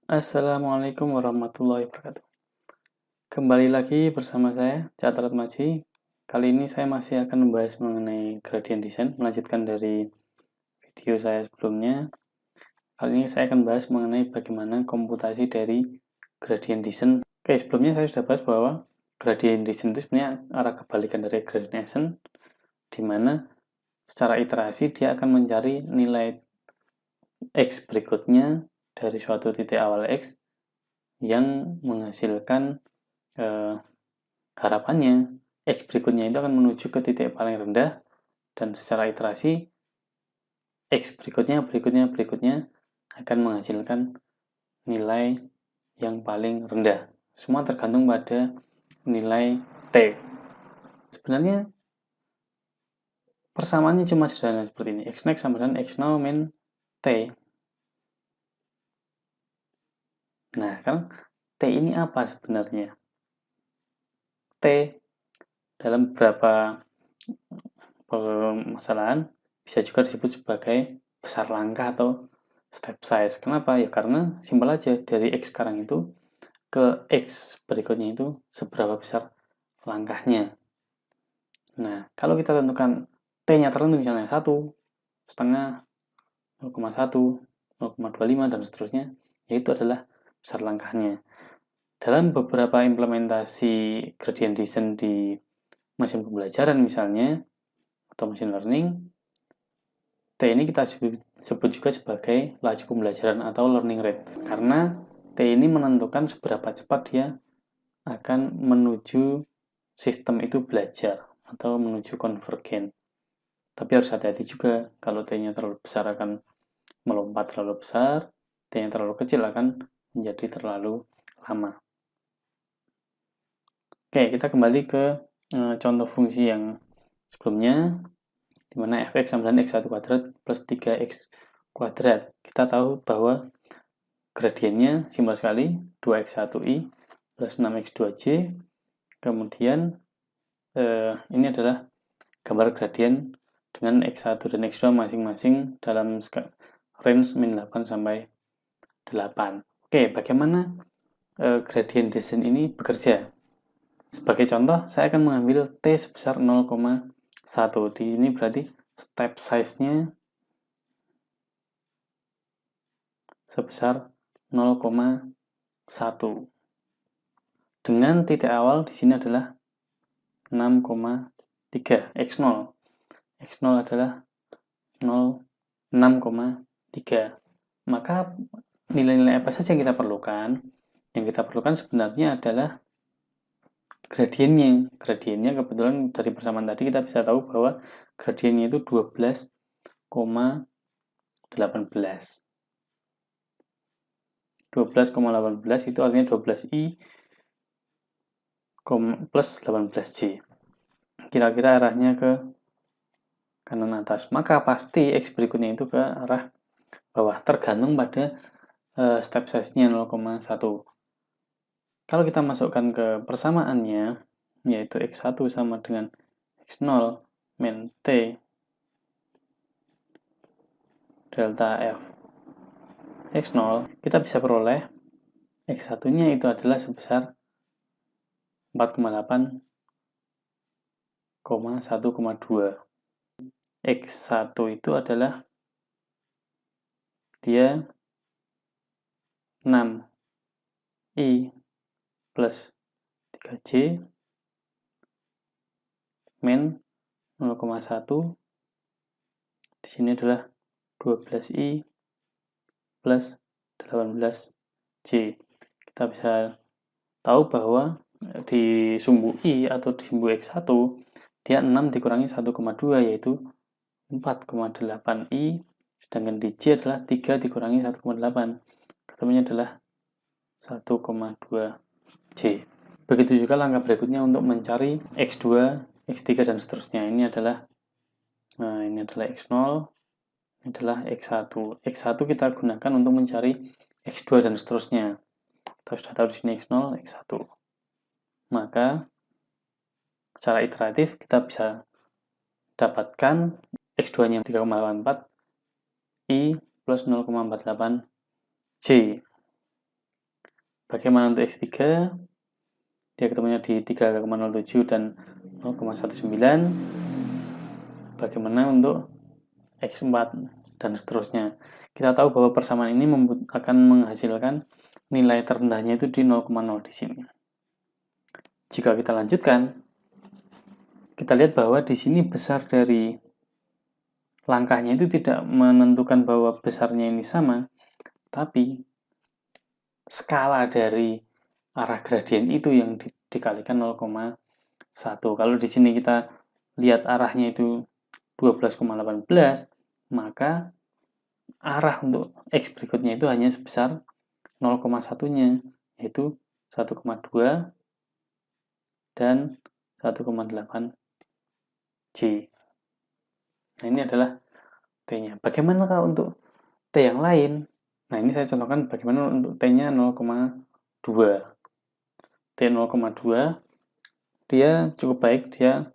Assalamualaikum warahmatullahi wabarakatuh. Kembali lagi bersama saya, Catat Maji. Kali ini saya masih akan membahas mengenai gradient descent, melanjutkan dari video saya sebelumnya. Kali ini saya akan bahas mengenai bagaimana komputasi dari gradient descent. Oke, sebelumnya saya sudah bahas bahwa gradient descent itu sebenarnya arah kebalikan dari gradient ascent, di mana secara iterasi dia akan mencari nilai X berikutnya dari suatu titik awal X yang menghasilkan harapannya X berikutnya itu akan menuju ke titik paling rendah, dan secara iterasi X berikutnya akan menghasilkan nilai yang paling rendah. Semua tergantung pada nilai T. Sebenarnya persamaannya cuma sederhana seperti ini. X max sama dengan X0 min T. Nah, sekarang T ini apa sebenarnya? T dalam beberapa permasalahan bisa juga disebut sebagai besar langkah atau step size. Kenapa? Ya karena simpel aja, dari X sekarang itu ke X berikutnya itu seberapa besar langkahnya. Nah, kalau kita tentukan T-nya tertentu misalnya 1, setengah, 0,1, 0,25 dan seterusnya, yaitu adalah besar langkahnya. Dalam beberapa implementasi gradient descent di mesin pembelajaran misalnya, atau machine learning, T ini kita sebut juga sebagai laju pembelajaran atau learning rate. Karena T ini menentukan seberapa cepat dia akan menuju sistem itu belajar atau menuju konvergen. Tapi harus hati-hati juga, kalau T-nya terlalu besar akan melompat terlalu besar, T-nya terlalu kecil akan menjadi terlalu lama. Oke, kita kembali ke contoh fungsi yang sebelumnya, di mana fx sama dengan x1 kuadrat plus 3x kuadrat. Kita tahu bahwa gradiennya simpel sekali, 2x1i plus 6x2j. Kemudian ini adalah gambar gradien dengan x1 dan x2 masing-masing dalam range min 8 sampai 8. Oke, bagaimana gradient descent ini bekerja? Sebagai contoh, saya akan mengambil T sebesar 0,1. Di ini berarti step size-nya sebesar 0,1. Dengan titik awal di sini adalah 6,3 X0. X0 adalah 6,3. Maka nilai-nilai apa saja yang kita perlukan? Yang kita perlukan sebenarnya adalah gradiennya. Gradiennya kebetulan dari persamaan tadi kita bisa tahu bahwa gradiennya itu 12,18. 12,18 itu artinya 12i plus 18j. Kira-kira arahnya ke kanan atas. Maka pasti X berikutnya itu ke arah bawah, tergantung pada step size-nya 0,1. Kalau kita masukkan ke persamaannya, yaitu X1 sama dengan X0 min T delta F X0, kita bisa peroleh X1-nya itu adalah sebesar 4,8, 1,2. X1 itu adalah dia 6i plus 3j min 0,1. Di sini adalah 12i plus 18j. Kita bisa tahu bahwa di sumbu i atau di sumbu X1 dia 6 dikurangi 1,2 yaitu 4,8i, sedangkan di J adalah 3 dikurangi 1,8, ketemunya adalah 1,2J. Begitu juga langkah berikutnya untuk mencari X2, X3 dan seterusnya. Ini adalah X0, ini adalah X1. X1 kita gunakan untuk mencari X2 dan seterusnya. Kita sudah tahu di sini X0, X1. Maka secara iteratif kita bisa dapatkan X2-nya 3,84 I plus 0,48 J. Bagaimana untuk X3? Dia ketemunya di 3,07 dan 0,19. Bagaimana untuk X4 dan seterusnya. Kita tahu bahwa persamaan ini akan menghasilkan nilai terendahnya itu di 0,0 di sini. Jika kita lanjutkan, kita lihat bahwa di sini besar dari langkahnya itu tidak menentukan bahwa besarnya ini sama, tapi skala dari arah gradien itu yang dikalikan 0,1. Kalau di sini kita lihat arahnya itu 12,18, maka arah untuk X berikutnya itu hanya sebesar 0,1-nya, yaitu 1,2 dan 1,8 J. Nah, ini adalah T-nya. Bagaimana kalau untuk T yang lain? Nah, ini saya contohkan bagaimana untuk T-nya 0,2. T 0,2 dia cukup baik, dia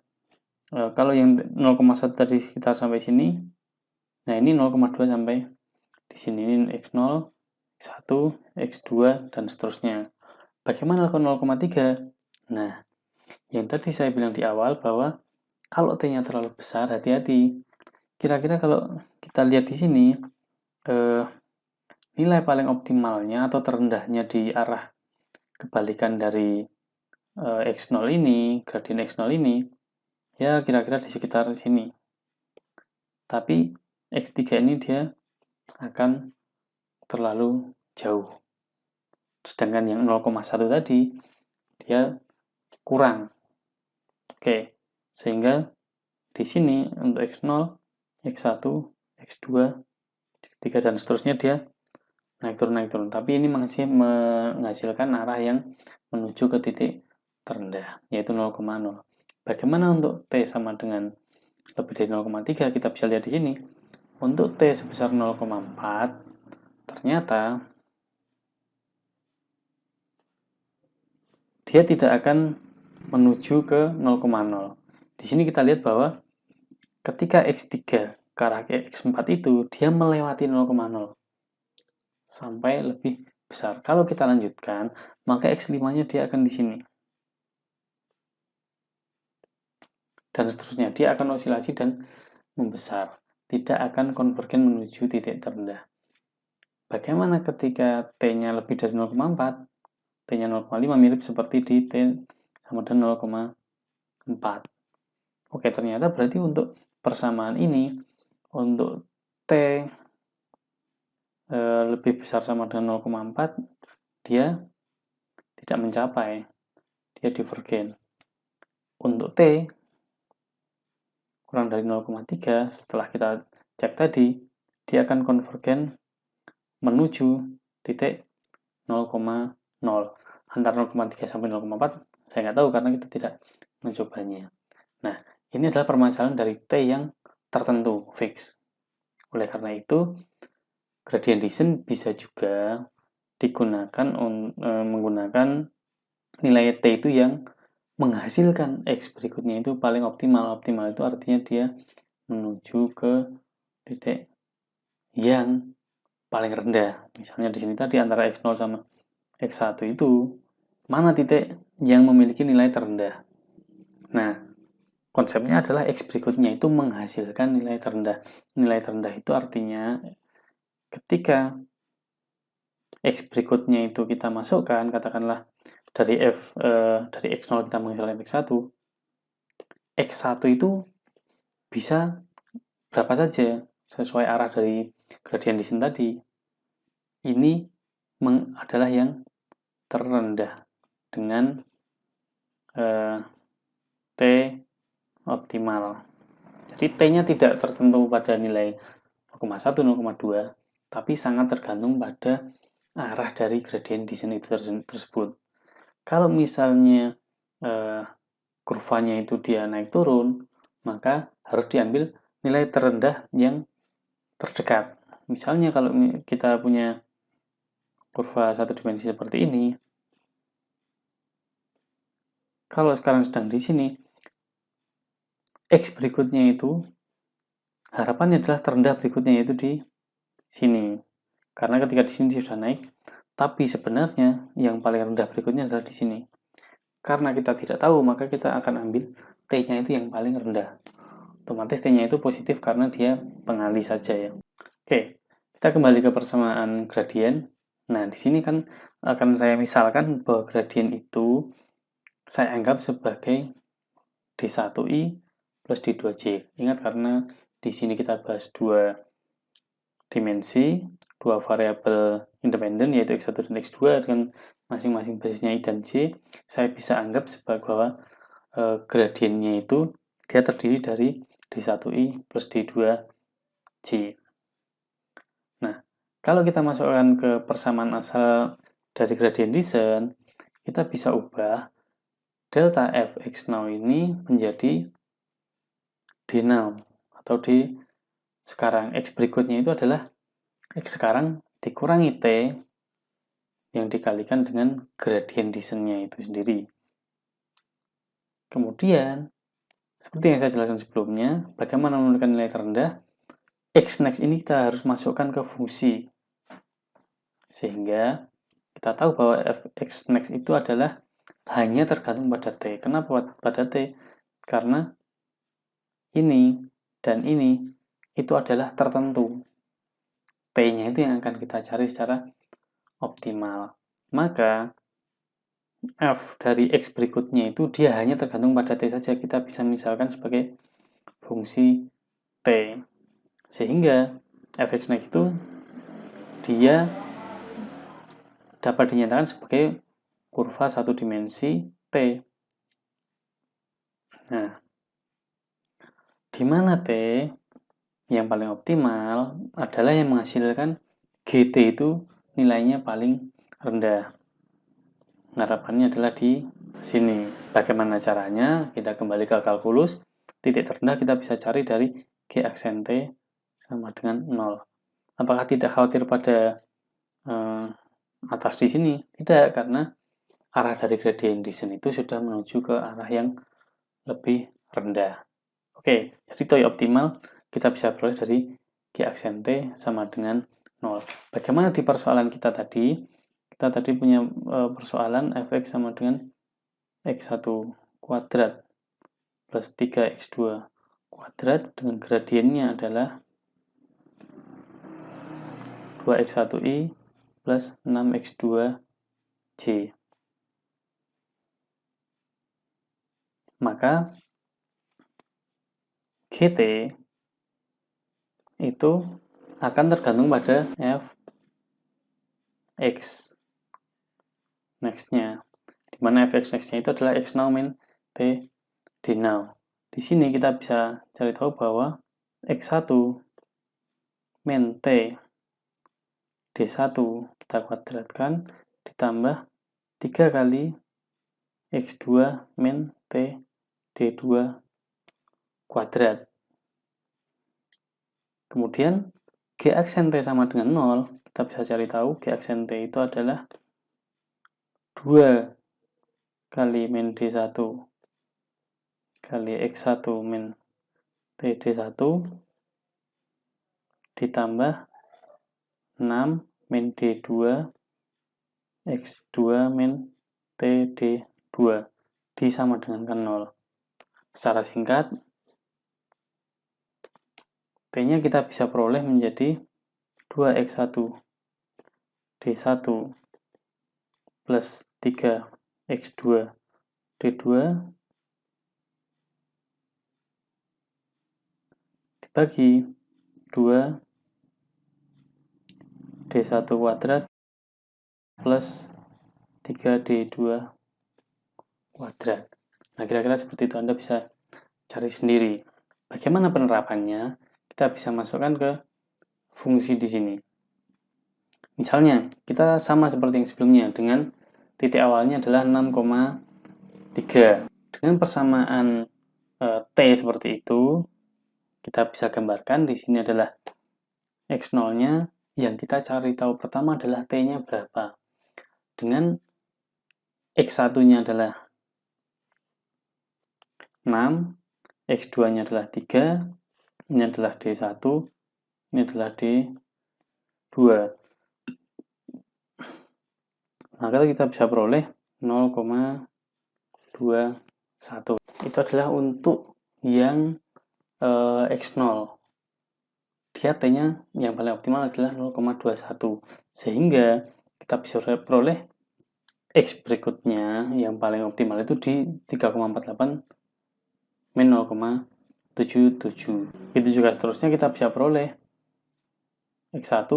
kalau yang 0,1 tadi kita sampai sini, nah ini 0,2 sampai di sini, ini X0, X1, X2, dan seterusnya. Bagaimana kalau 0,3? Nah, yang tadi saya bilang di awal bahwa kalau T-nya terlalu besar, hati-hati. Kira-kira kalau kita lihat di sini, nilai paling optimalnya atau terendahnya di arah kebalikan dari X0 ini, gradien X0 ini, ya kira-kira di sekitar sini. Tapi X3 ini dia akan terlalu jauh. Sedangkan yang 0,1 tadi, dia kurang. Oke, sehingga di sini untuk X0, X1, X2, X3, dan seterusnya dia naik turun. Tapi ini masih menghasilkan arah yang menuju ke titik terendah, yaitu 0,0. Bagaimana untuk T sama dengan lebih dari 0,3? Kita bisa lihat di sini. Untuk T sebesar 0,4, ternyata dia tidak akan menuju ke 0,0. Di sini kita lihat bahwa ketika X3 ke arah X4 itu, dia melewati 0,0 sampai lebih besar. Kalau kita lanjutkan, maka X5-nya dia akan di sini. Dan seterusnya, dia akan osilasi dan membesar. Tidak akan konvergen menuju titik terendah. Bagaimana ketika T-nya lebih dari 0,4? T-nya 0,5 mirip seperti di T sama dengan 0,4. Oke, ternyata berarti untuk persamaan ini, untuk T lebih besar sama dengan 0,4, dia tidak mencapai, dia divergen. Untuk T kurang dari 0,3, setelah kita cek tadi, dia akan konvergen menuju titik 0,0. Antara 0,3 sampai 0,4, saya nggak tahu karena kita tidak mencobanya. Nah, ini adalah permasalahan dari T yang tertentu, fix. Oleh karena itu, gradient descent bisa juga digunakan menggunakan nilai T itu yang menghasilkan X berikutnya itu paling optimal. Optimal itu artinya dia menuju ke titik yang paling rendah. Misalnya di sini tadi antara X0 sama X1 itu, mana titik yang memiliki nilai terendah. Nah, konsepnya adalah X berikutnya itu menghasilkan nilai terendah. Nilai terendah itu artinya ketika X berikutnya itu kita masukkan, katakanlah dari dari X0 kita menghasilkan X1, X1 itu bisa berapa saja sesuai arah dari gradient descent tadi. Ini adalah yang terendah dengan T optimal. Jadi T-nya tidak tertentu pada nilai 0,1, 0,2, tapi sangat tergantung pada arah dari gradient descent itu tersebut. Kalau misalnya kurvanya itu dia naik turun, maka harus diambil nilai terendah yang terdekat. Misalnya kalau kita punya kurva satu dimensi seperti ini, kalau sekarang sedang di sini, X berikutnya itu harapannya adalah terendah berikutnya yaitu di sini. Karena ketika di sini dia sudah naik, Tapi sebenarnya yang paling rendah berikutnya adalah di sini. Karena kita tidak tahu, maka kita akan ambil T-nya itu yang paling rendah. Otomatis T-nya itu positif karena dia pengali saja ya. Oke, kita kembali ke persamaan gradien. Nah, di sini kan akan saya misalkan bahwa gradien itu saya anggap sebagai D1i plus D2j. Ingat karena di sini kita bahas dua dimensi, dua variabel independen yaitu X1 dan X2 dengan masing-masing basisnya I dan J. Saya bisa anggap sebagai bahwa gradiennya itu dia terdiri dari D1i plus D2j. Nah, kalau kita masukkan ke persamaan asal dari gradien descent, kita bisa ubah delta fx now ini menjadi d now atau d sekarang. X berikutnya itu adalah X sekarang dikurangi T yang dikalikan dengan gradien descent-nya itu sendiri. Kemudian, seperti yang saya jelaskan sebelumnya, bagaimana menentukan nilai terendah? X next ini kita harus masukkan ke fungsi. Sehingga kita tahu bahwa fx next itu adalah hanya tergantung pada T. Kenapa pada T? Karena ini dan ini itu adalah tertentu. T-nya itu yang akan kita cari secara optimal. Maka f dari x berikutnya itu dia hanya tergantung pada T saja. Kita bisa misalkan sebagai fungsi T. Sehingga fx next itu dia dapat dinyatakan sebagai kurva satu dimensi T. Nah, di mana T yang paling optimal adalah yang menghasilkan GT itu nilainya paling rendah. Harapannya adalah di sini. Bagaimana caranya? Kita kembali ke kalkulus. Titik terendah kita bisa cari dari G aksen T sama dengan 0. Apakah tidak khawatir pada atas di sini? Tidak, karena arah dari gradien descent itu sudah menuju ke arah yang lebih rendah. Oke, jadi toy optimal kita bisa peroleh dari G aksen T sama dengan 0. Bagaimana di persoalan kita tadi? Kita tadi punya persoalan fx sama dengan x1 kuadrat plus 3x2 kuadrat dengan gradiennya adalah 2x1i plus 6x2j. Maka GT itu akan tergantung pada fx next-nya. Dimana fx next-nya itu adalah x now min t d now. Di sini kita bisa cari tahu bahwa x1 min t d1 kita kuadratkan ditambah 3 kali x2 min t d2 kuadrat. Kemudian G aksen T sama dengan 0, kita bisa cari tahu G aksen T itu adalah 2 kali min D1 kali X1 min TD1 ditambah 6 min D2 X2 min TD2 disama dengan 0. Secara singkat, T-nya kita bisa peroleh menjadi 2x1 D1 plus 3x2 D2 dibagi 2 D1 kuadrat plus 3D2 kuadrat. Nah, kira-kira seperti itu, Anda bisa cari sendiri. Bagaimana penerapannya? Kita bisa masukkan ke fungsi di sini. Misalnya, kita sama seperti yang sebelumnya dengan titik awalnya adalah 6,3. Dengan persamaan T seperti itu, kita bisa gambarkan di sini adalah X0-nya. Yang kita cari tahu pertama adalah T-nya berapa. Dengan X1-nya adalah 6, X2-nya adalah 3, ini adalah D1, ini adalah D2. maka kita bisa peroleh 0,21. Itu adalah untuk yang X0. Dia T-nya yang paling optimal adalah 0,21. Sehingga kita bisa peroleh X berikutnya yang paling optimal itu di 3,48 min 0,77. Itu juga seterusnya kita bisa peroleh X1,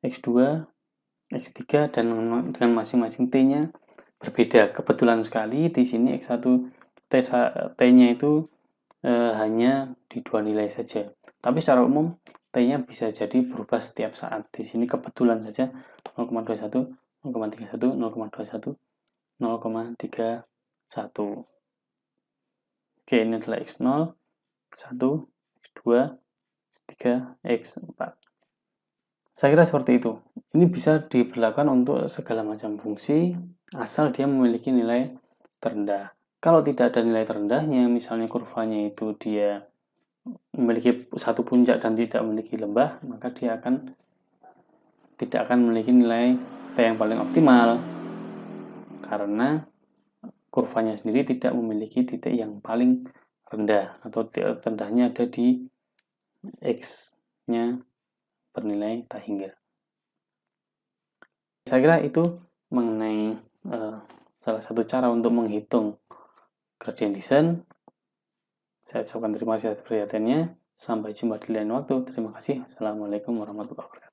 X2, X3 dan dengan masing-masing T-nya berbeda. Kebetulan sekali di sini X1 T-nya itu hanya di 2 nilai saja. Tapi secara umum T-nya bisa jadi berubah setiap saat. Di sini kebetulan saja 0,21, 0,31, 0,21, 0,31. Oke, ini adalah X0, X1, X2, X3, X4. Saya kira seperti itu. Ini bisa diberlakukan untuk segala macam fungsi, asal dia memiliki nilai terendah. Kalau tidak ada nilai terendahnya, misalnya kurvanya itu dia memiliki satu puncak dan tidak memiliki lembah, maka dia tidak akan memiliki nilai T yang paling optimal, karena kurvanya sendiri tidak memiliki titik yang paling rendah, atau titik terendahnya ada di X-nya bernilai tak hingga. Saya kira itu mengenai salah satu cara untuk menghitung gradient descent. Saya ucapkan terima kasih atas perhatiannya. Sampai jumpa di lain waktu. Terima kasih. Assalamualaikum warahmatullahi wabarakatuh.